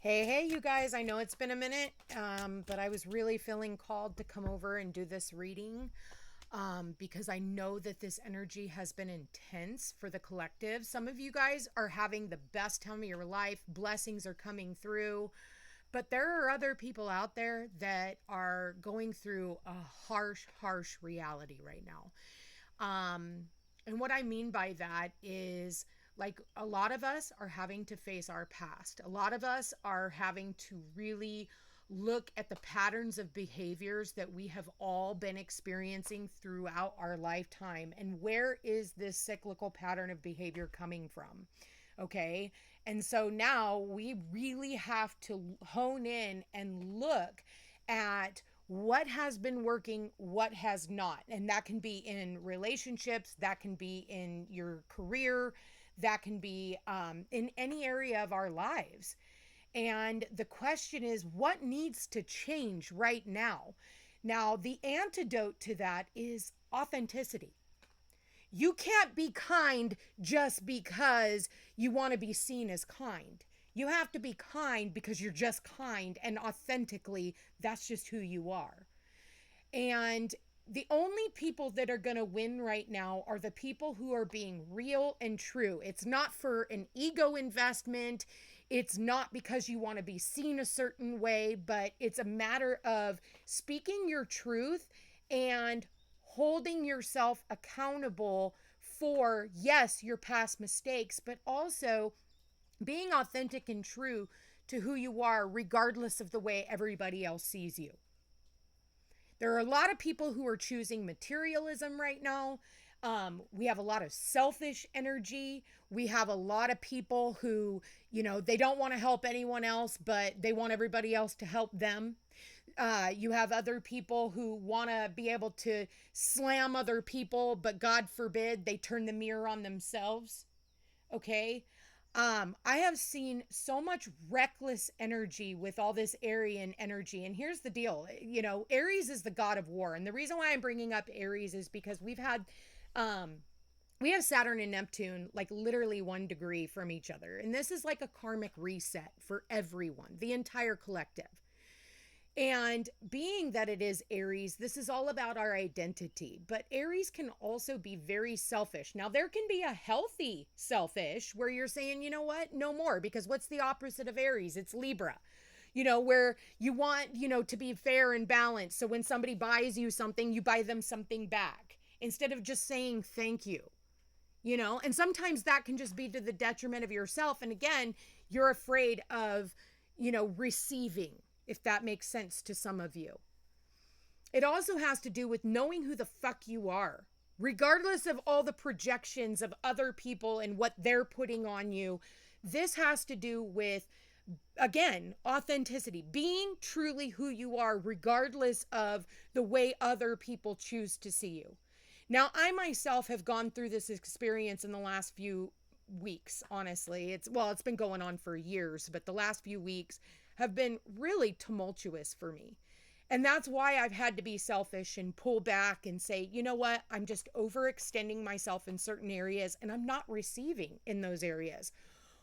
Hey, you guys. I know it's been a minute, but I was really feeling called to come over and do this reading because I know that this energy has been intense for the collective. Some of you guys are having the best time of your life, blessings are coming through, but there are other people out there that are going through a harsh reality right now. And what I mean by that is like a lot of us are having to face our past. A lot of us are having to really look at the patterns of behaviors that we have all been experiencing throughout our lifetime. And where is this cyclical pattern of behavior coming from? Okay. And so now we really have to hone in and look at what has been working, what has not. And that can be in relationships, that can be in your career, that can be in any area of our lives. And the question is, what needs to change right now? Now, the antidote to that is authenticity. You can't be kind just because you want to be seen as kind. You have to be kind because you're just kind, and authentically, that's just who you are. And the only people that are going to win right now are the people who are being real and true. It's not for an ego investment. It's not because you want to be seen a certain way, but it's a matter of speaking your truth and holding yourself accountable for, yes, your past mistakes, but also being authentic and true to who you are, regardless of the way everybody else sees you. There are a lot of people who are choosing materialism right now. We have a lot of selfish energy. We have a lot of people who, they don't want to help anyone else, but they want everybody else to help them. You have other people who want to be able to slam other people, but God forbid they turn the mirror on themselves. Okay. I have seen so much reckless energy with all this Aryan energy. And here's the deal, Aries is the god of war. And the reason why I'm bringing up Aries is because we have Saturn and Neptune like literally 1 degree from each other. And this is like a karmic reset for everyone, the entire collective. And being that it is Aries, this is all about our identity. But Aries can also be very selfish. Now, there can be a healthy selfish where you're saying, you know what, no more. Because what's the opposite of Aries? It's Libra. Where you want, to be fair and balanced. So when somebody buys you something, you buy them something back instead of just saying thank you. And sometimes that can just be to the detriment of yourself. And again, you're afraid of, receiving, if that makes sense to some of you. It also has to do with knowing who the fuck you are, regardless of all the projections of other people and what they're putting on you. This has to do with, again, authenticity, being truly who you are, regardless of the way other people choose to see you. Now, I myself have gone through this experience in the last few weeks, honestly. It's been going on for years, but the last few weeks have been really tumultuous for me. And that's why I've had to be selfish and pull back and say, you know what? I'm just overextending myself in certain areas and I'm not receiving in those areas.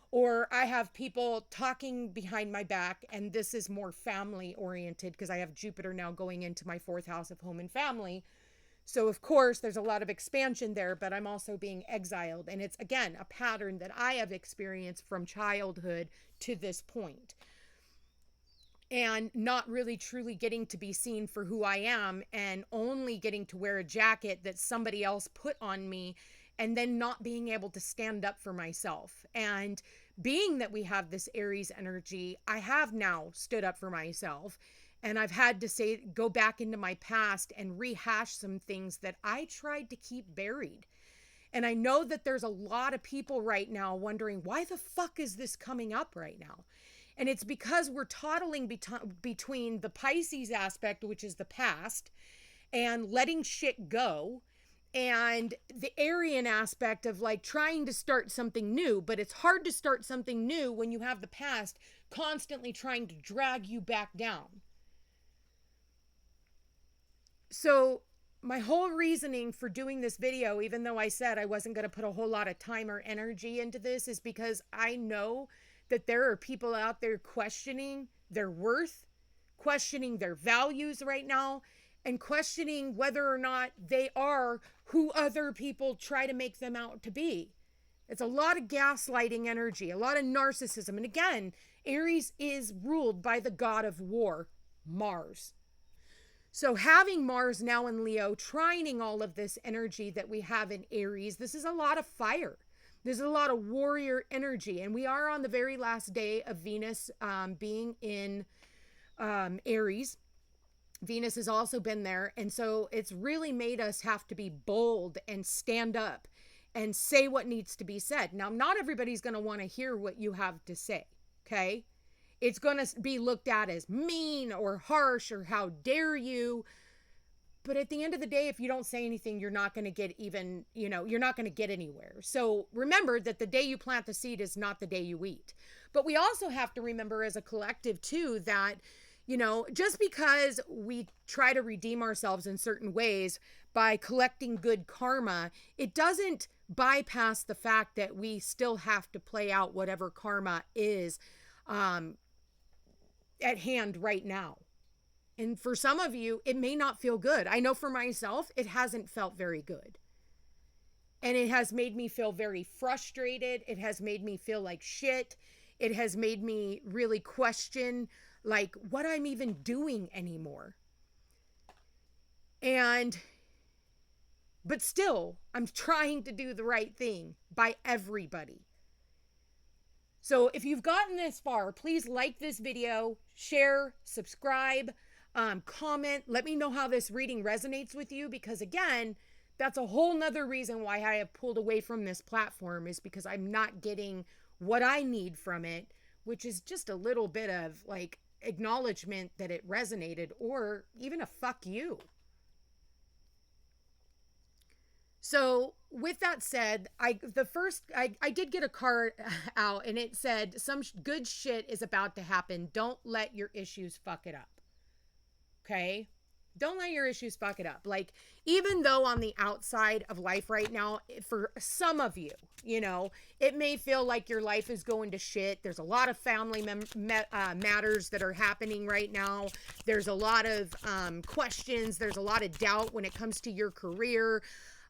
Or I have people talking behind my back, and this is more family oriented because I have Jupiter now going into my 4th house of home and family. So, of course, there's a lot of expansion there, but I'm also being exiled. And it's, again, a pattern that I have experienced from childhood to this point. And not really truly getting to be seen for who I am and only getting to wear a jacket that somebody else put on me and then not being able to stand up for myself. And being that we have this Aries energy, I have now stood up for myself. And I've had to go back into my past and rehash some things that I tried to keep buried. And I know that there's a lot of people right now wondering, why the fuck is this coming up right now? And it's because we're toddling between the Pisces aspect, which is the past, and letting shit go, and the Aryan aspect of like trying to start something new. But it's hard to start something new when you have the past constantly trying to drag you back down. So my whole reasoning for doing this video, even though I said I wasn't going to put a whole lot of time or energy into this, is because I know that there are people out there questioning their worth, questioning their values right now, and questioning whether or not they are who other people try to make them out to be. It's a lot of gaslighting energy, a lot of narcissism. And again, Aries is ruled by the god of war, Mars. So having Mars now in Leo, trining all of this energy that we have in Aries, this is a lot of fire. There's a lot of warrior energy. And we are on the very last day of Venus being in Aries. Venus has also been there. And so it's really made us have to be bold and stand up and say what needs to be said. Now, not everybody's going to want to hear what you have to say. Okay. It's going to be looked at as mean or harsh or how dare you. But at the end of the day, if you don't say anything, you're not going to get even, you're not going to get anywhere. So remember that the day you plant the seed is not the day you eat. But we also have to remember as a collective too, that, just because we try to redeem ourselves in certain ways by collecting good karma, it doesn't bypass the fact that we still have to play out whatever karma is at hand right now. And for some of you, it may not feel good. I know for myself, it hasn't felt very good. And it has made me feel very frustrated. It has made me feel like shit. It has made me really question like what I'm even doing anymore. But still, I'm trying to do the right thing by everybody. So if you've gotten this far, please like this video, share, subscribe, comment. Let me know how this reading resonates with you, because again, that's a whole nother reason why I have pulled away from this platform, is because I'm not getting what I need from it, which is just a little bit of like acknowledgement that it resonated, or even a fuck you. So with that said, I did get a card out and it said some good shit is about to happen. Don't let your issues fuck it up. Okay? Don't let your issues fuck it up. Like, even though on the outside of life right now, for some of you, it may feel like your life is going to shit. There's a lot of family matters that are happening right now. There's a lot of questions. There's a lot of doubt when it comes to your career.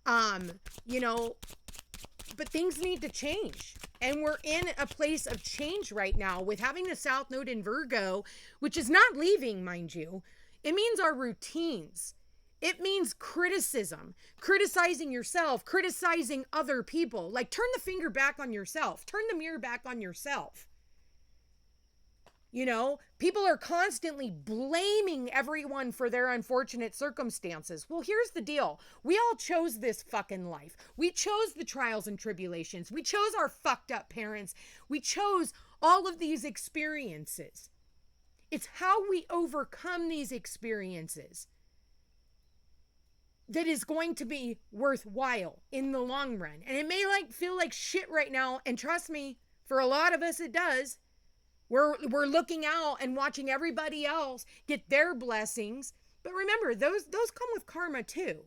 But things need to change. And we're in a place of change right now with having the South Node in Virgo, which is not leaving, mind you. It means our routines. It means criticism, criticizing yourself, criticizing other people. Like, turn the finger back on yourself. Turn the mirror back on yourself. People are constantly blaming everyone for their unfortunate circumstances. Well, here's the deal. We all chose this fucking life. We chose the trials and tribulations. We chose our fucked up parents. We chose all of these experiences. It's how we overcome these experiences that is going to be worthwhile in the long run. And it may feel like shit right now. And trust me, for a lot of us, it does. We're looking out and watching everybody else get their blessings. But remember, those come with karma too.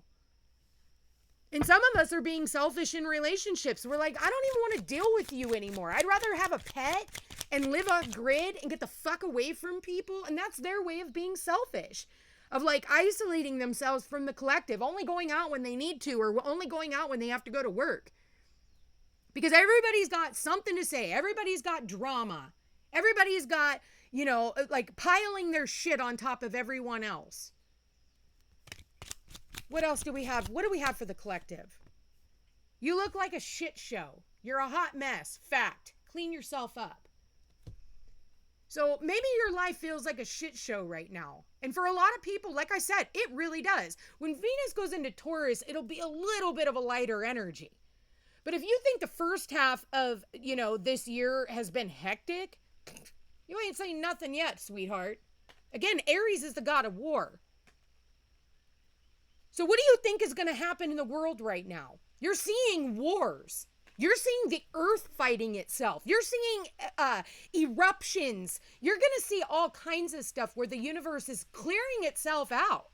And some of us are being selfish in relationships. We're like, I don't even want to deal with you anymore. I'd rather have a pet and live off grid and get the fuck away from people. And that's their way of being selfish, of like isolating themselves from the collective, only going out when they need to, or only going out when they have to go to work. Because everybody's got something to say. Everybody's got drama. Everybody's got, piling their shit on top of everyone else. What else do we have? What do we have for the collective? You look like a shit show. You're a hot mess. Fact. Clean yourself up. So maybe your life feels like a shit show right now. And for a lot of people, like I said, it really does. When Venus goes into Taurus, it'll be a little bit of a lighter energy. But if you think the first half of, this year has been hectic, you ain't saying nothing yet, sweetheart. Again, Aries is the god of war. So what do you think is going to happen in the world right now? You're seeing wars. You're seeing the earth fighting itself. You're seeing eruptions. You're going to see all kinds of stuff where the universe is clearing itself out.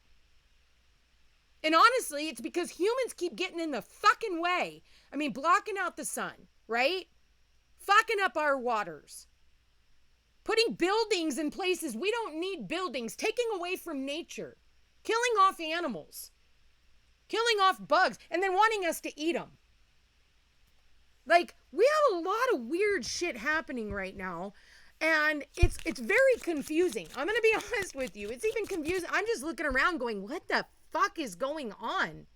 And honestly, it's because humans keep getting in the fucking way. I mean, blocking out the sun, right? Fucking up our waters. Putting buildings in places we don't need buildings, taking away from nature, killing off animals, killing off bugs, and then wanting us to eat them. Like, we have a lot of weird shit happening right now, and it's very confusing. I'm going to be honest with you. It's even confusing. I'm just looking around going, what the fuck is going on?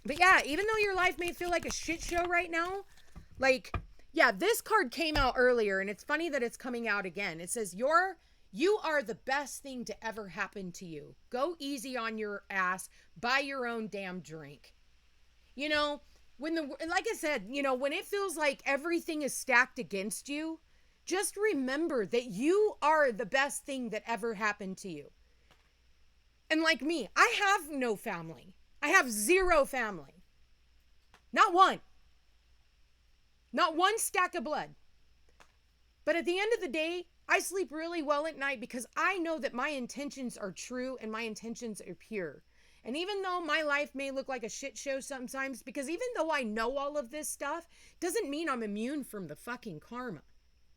But yeah, even though your life may feel like a shit show right now, like, yeah, this card came out earlier, and it's funny that it's coming out again. It says, you are the best thing to ever happen to you. Go easy on your ass. Buy your own damn drink. You know, like I said, you know, when it feels like everything is stacked against you, just remember that you are the best thing that ever happened to you. And like me, I have no family. I have zero family. Not one. Not one stack of blood. But at the end of the day, I sleep really well at night because I know that my intentions are true and my intentions are pure. And even though my life may look like a shit show sometimes, because even though I know all of this stuff, doesn't mean I'm immune from the fucking karma.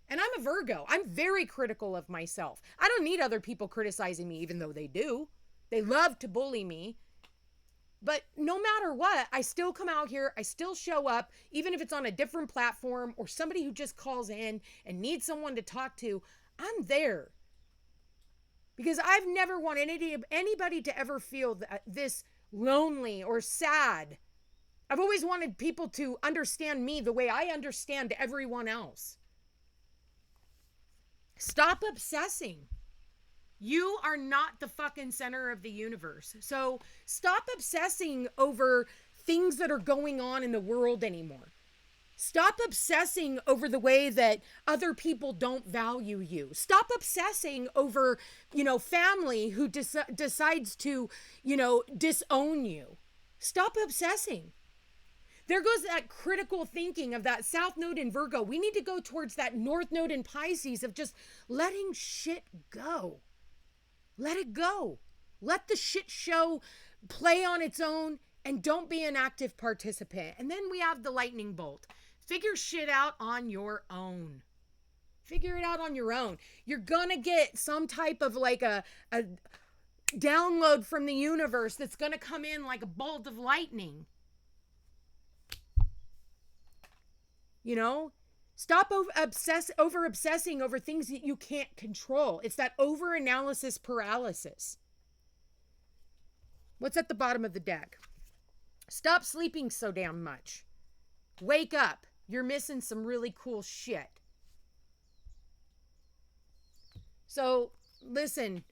And I'm a Virgo. I'm very critical of myself. I don't need other people criticizing me, even though they do. They love to bully me. But no matter what, I still come out here, I still show up, even if it's on a different platform or somebody who just calls in and needs someone to talk to, I'm there. Because I've never wanted anybody to ever feel this lonely or sad. I've always wanted people to understand me the way I understand everyone else. Stop obsessing. You are not the fucking center of the universe. So stop obsessing over things that are going on in the world anymore. Stop obsessing over the way that other people don't value you. Stop obsessing over, family who decides to, disown you. Stop obsessing. There goes that critical thinking of that South Node in Virgo. We need to go towards that North Node in Pisces of just letting shit go. Let it go. Let the shit show play on its own and don't be an active participant. And then we have the lightning bolt. Figure shit out on your own. Figure it out on your own. You're gonna get some type of like a download from the universe that's gonna come in like a bolt of lightning. Stop over obsessing over things that you can't control. It's that over analysis paralysis. What's at the bottom of the deck? Stop sleeping so damn much. Wake up. You're missing some really cool shit. So, listen,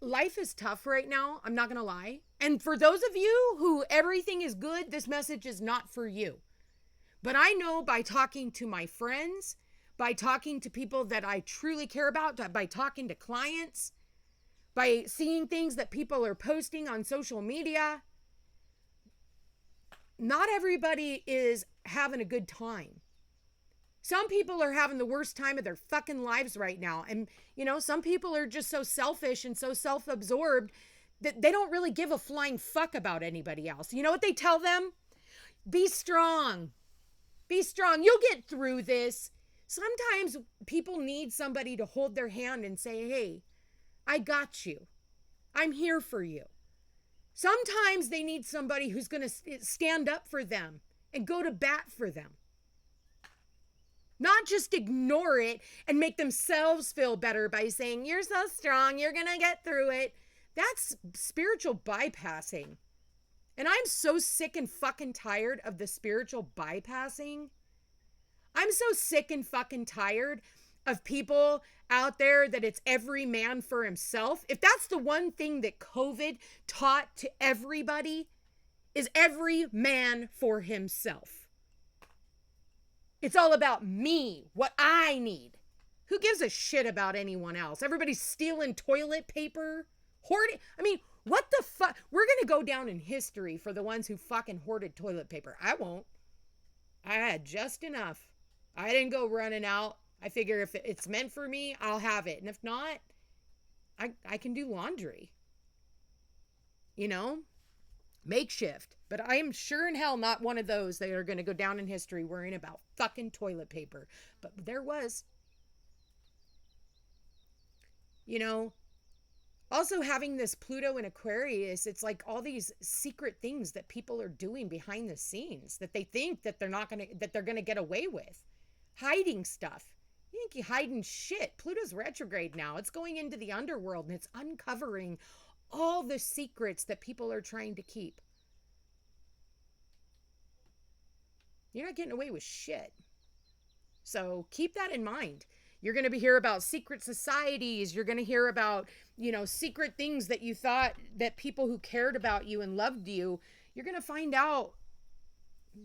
life is tough right now. I'm not going to lie. And for those of you who everything is good, this message is not for you. But I know by talking to my friends, by talking to people that I truly care about, by talking to clients, by seeing things that people are posting on social media, not everybody is having a good time. Some people are having the worst time of their fucking lives right now. And, some people are just so selfish and so self-absorbed that they don't really give a flying fuck about anybody else. You know what they tell them? Be strong. Be strong. You'll get through this. Sometimes people need somebody to hold their hand and say, hey, I got you. I'm here for you. Sometimes they need somebody who's going to stand up for them and go to bat for them. Not just ignore it and make themselves feel better by saying, you're so strong, you're going to get through it. That's spiritual bypassing. And I'm so sick and fucking tired of the spiritual bypassing. I'm so sick and fucking tired of people out there that it's every man for himself. If that's the one thing that COVID taught to everybody, is every man for himself. It's all about me, what I need. Who gives a shit about anyone else? Everybody's stealing toilet paper, hoarding. What the fuck? We're going to go down in history for the ones who fucking hoarded toilet paper. I won't. I had just enough. I didn't go running out. I figure if it's meant for me, I'll have it. And if not, I can do laundry. Makeshift. But I am sure in hell not one of those that are going to go down in history worrying about fucking toilet paper. But there was. You know, also having this Pluto in Aquarius, it's like all these secret things that people are doing behind the scenes that they think that they're going to get away with. Hiding stuff. You think you're hiding shit. Pluto's retrograde now. It's going into the underworld and it's uncovering all the secrets that people are trying to keep. You're not getting away with shit. So keep that in mind. You're going to hear about secret societies. You're going to hear about, secret things that you thought that people who cared about you and loved you, you're going to find out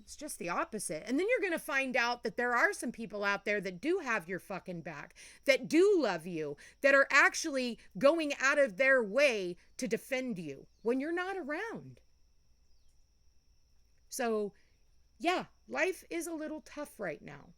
it's just the opposite. And then you're going to find out that there are some people out there that do have your fucking back, that do love you, that are actually going out of their way to defend you when you're not around. So, yeah, life is a little tough right now.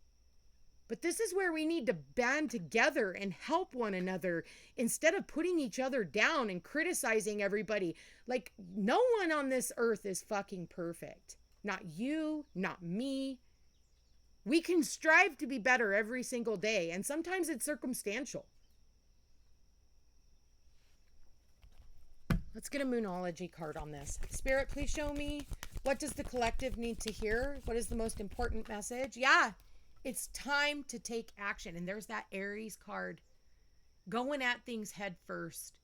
But this is where we need to band together and help one another instead of putting each other down and criticizing everybody. Like, no one on this earth is fucking perfect. Not you, not me. We can strive to be better every single day, and sometimes it's circumstantial. Let's get a Moonology card on this. Spirit, please show me, what does the collective need to hear? What is the most important message? Yeah. It's time to take action. And there's that Aries card. Going at things head first.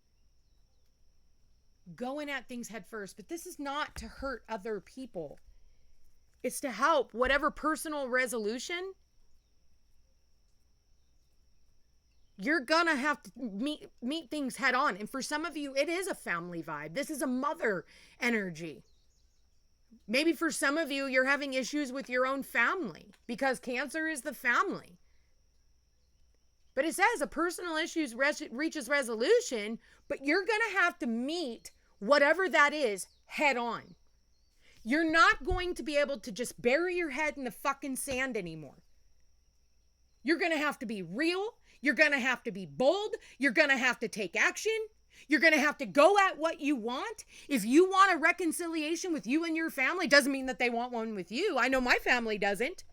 Going at things head first. But this is not to hurt other people. It's to help whatever personal resolution. You're gonna have to meet things head on. And for some of you, it is a family vibe. This is a mother energy. Maybe for some of you, you're having issues with your own family because Cancer is the family. But it says a personal issue reaches resolution, but you're going to have to meet whatever that is head on. You're not going to be able to just bury your head in the fucking sand anymore. You're going to have to be real. You're going to have to be bold. You're going to have to take action. You're going to have to go at what you want. If you want a reconciliation with you and your family, doesn't mean that they want one with you. I know my family doesn't.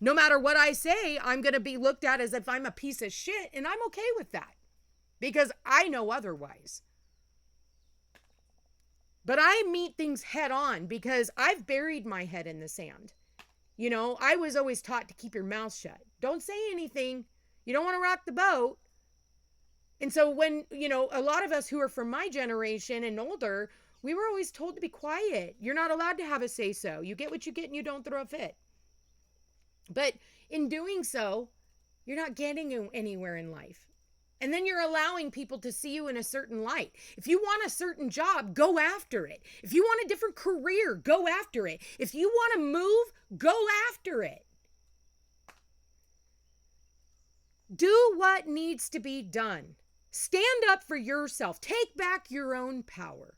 No matter what I say, I'm going to be looked at as if I'm a piece of shit, and I'm okay with that because I know otherwise. But I meet things head on because I've buried my head in the sand. I was always taught to keep your mouth shut. Don't say anything. You don't want to rock the boat. And so when, a lot of us who are from my generation and older, we were always told to be quiet. You're not allowed to have a say-so. You get what you get and you don't throw a fit. But in doing so, you're not getting anywhere in life. And then you're allowing people to see you in a certain light. If you want a certain job, go after it. If you want a different career, go after it. If you want to move, go after it. Do what needs to be done. Stand up for yourself. Take back your own power.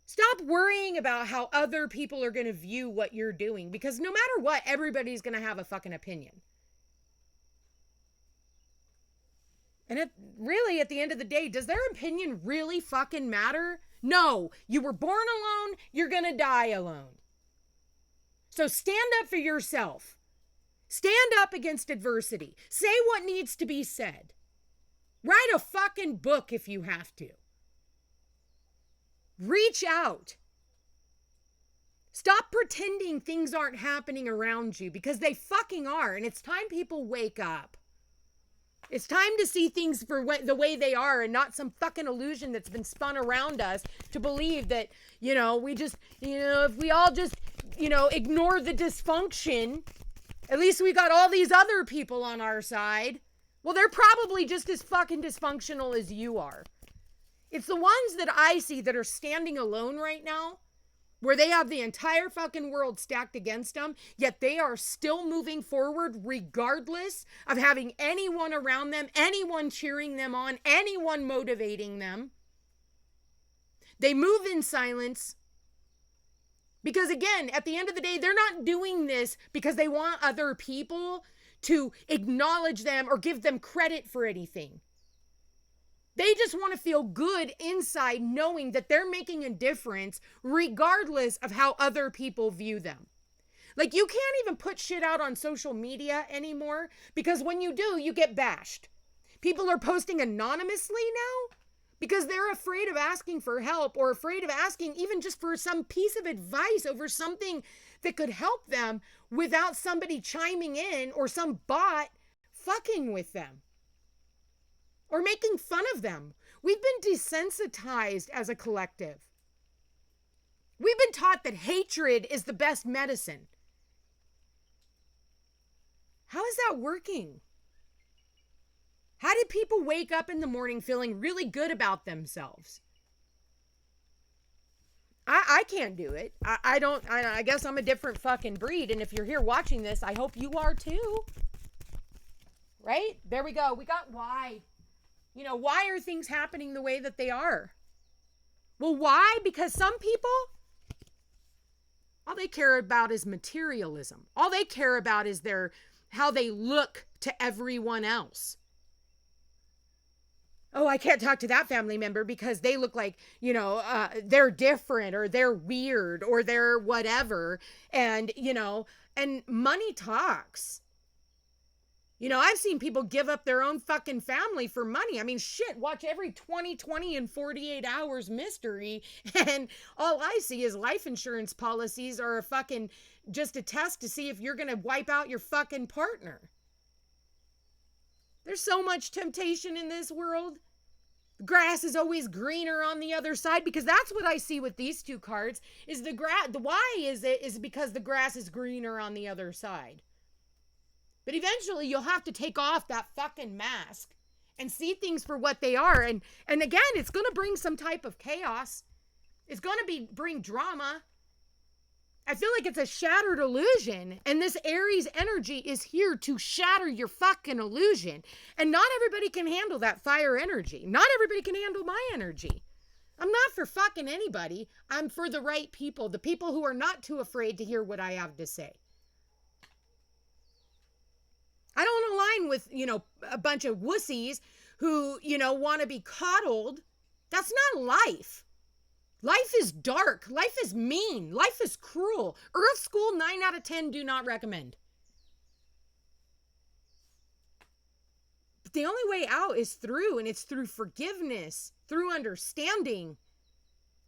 Stop worrying about how other people are going to view what you're doing, because no matter what, everybody's going to have a fucking opinion. And really, at the end of the day, does their opinion really fucking matter? No. You were born alone. You're going to die alone. So stand up for yourself. Stand up against adversity. Say what needs to be said. Write a fucking book if you have to. Reach out. Stop pretending things aren't happening around you, because they fucking are. And it's time people wake up. It's time to see things for the way they are and not some fucking illusion that's been spun around us to believe that, we just, if we all just, ignore the dysfunction, at least we got all these other people on our side. Well, they're probably just as fucking dysfunctional as you are. It's the ones that I see that are standing alone right now, where they have the entire fucking world stacked against them, yet they are still moving forward regardless of having anyone around them, anyone cheering them on, anyone motivating them. They move in silence because, again, at the end of the day, they're not doing this because they want other people to acknowledge them or give them credit for anything. They just want to feel good inside knowing that they're making a difference regardless of how other people view them. Like, you can't even put shit out on social media anymore because when you do, you get bashed. People are posting anonymously now because they're afraid of asking for help or afraid of asking even just for some piece of advice over something that could help them without somebody chiming in or some bot fucking with them or making fun of them. We've been desensitized as a collective. We've been taught that hatred is the best medicine. How is that working? How did people wake up in the morning feeling really good about themselves? I can't do it. I guess I'm a different fucking breed. And if you're here watching this, I hope you are too. Right? There we go. We got why. You know, why are things happening the way that they are? Well, why? Because some people, all they care about is materialism. All they care about is how they look to everyone else. Oh, I can't talk to that family member because they look like, they're different or they're weird or they're whatever. And, and money talks. I've seen people give up their own fucking family for money. I mean, shit, watch every 20 and 48 hours mystery. And all I see is life insurance policies are a fucking, just a test to see if you're going to wipe out your fucking partner. There's so much temptation in this world. The grass is always greener on the other side because that's what I see with these two cards is the why is because the grass is greener on the other side. But eventually you'll have to take off that fucking mask and see things for what they are. And again, it's going to bring some type of chaos. It's going to bring drama. I feel like it's a shattered illusion. And this Aries energy is here to shatter your fucking illusion. And not everybody can handle that fire energy. Not everybody can handle my energy. I'm not for fucking anybody. I'm for the right people. The people who are not too afraid to hear what I have to say. I don't align with, a bunch of wussies who, want to be coddled. That's not life. Life is dark. Life is mean. Life is cruel. Earth School 9 out of 10 do not recommend. But the only way out is through, and it's through forgiveness, through understanding,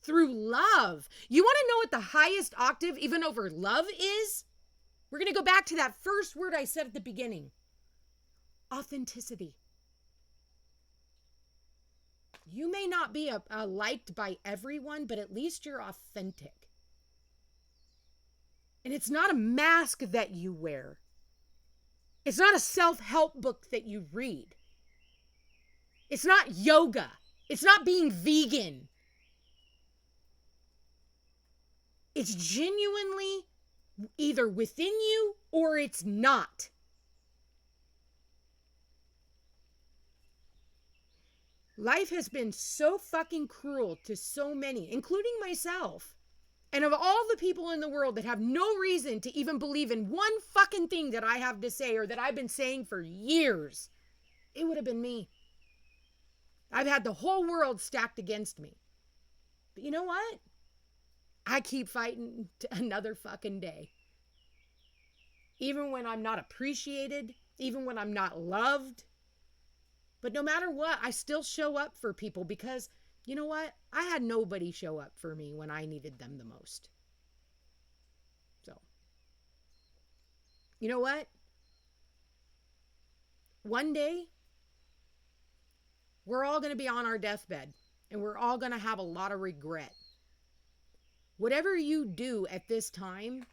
through love. You want to know what the highest octave, even over love, is? We're going to go back to that first word I said at the beginning. Authenticity. You may not be liked by everyone, but at least you're authentic. And it's not a mask that you wear. It's not a self-help book that you read. It's not yoga. It's not being vegan. It's genuinely either within you or it's not. Life has been so fucking cruel to so many, including myself. And of all the people in the world that have no reason to even believe in one fucking thing that I have to say or that I've been saying for years, it would have been me. I've had the whole world stacked against me. But you know what? I keep fighting to another fucking day. Even when I'm not appreciated, even when I'm not loved. But no matter what, I still show up for people because, you know what? I had nobody show up for me when I needed them the most. So, you know what? One day, we're all going to be on our deathbed and we're all going to have a lot of regret. Whatever you do at this time,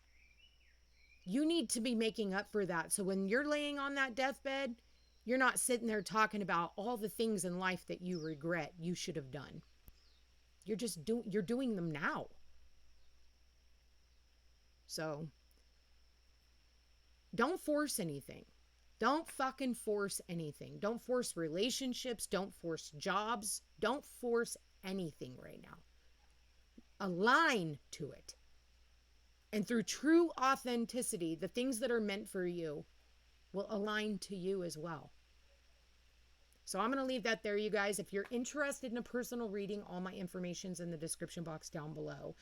you need to be making up for that. So when you're laying on that deathbed, you're not sitting there talking about all the things in life that you regret you should have done. You're doing them now. So don't force anything. Don't fucking force anything. Don't force relationships. Don't force jobs. Don't force anything right now. Align to it. And through true authenticity, the things that are meant for you will align to you as well. So I'm going to leave that there, you guys. If you're interested in a personal reading, all my information's in the description box down below.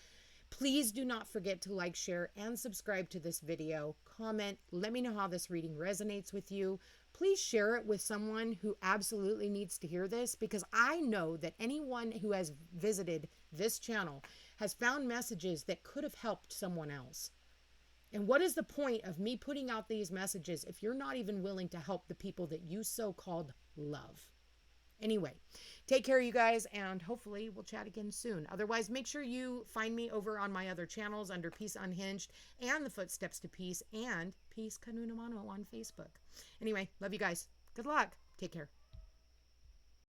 Please do not forget to like, share, and subscribe to this video. Comment. Let me know how this reading resonates with you. Please share it with someone who absolutely needs to hear this, because I know that anyone who has visited this channel has found messages that could have helped someone else. And what is the point of me putting out these messages if you're not even willing to help the people that you so-called love? Anyway, take care, you guys, and hopefully we'll chat again soon. Otherwise, make sure you find me over on my other channels under Peace Unhinged and The Footsteps to Peace and PeaceKanunaMano on Facebook. Anyway, love you guys. Good luck. Take care.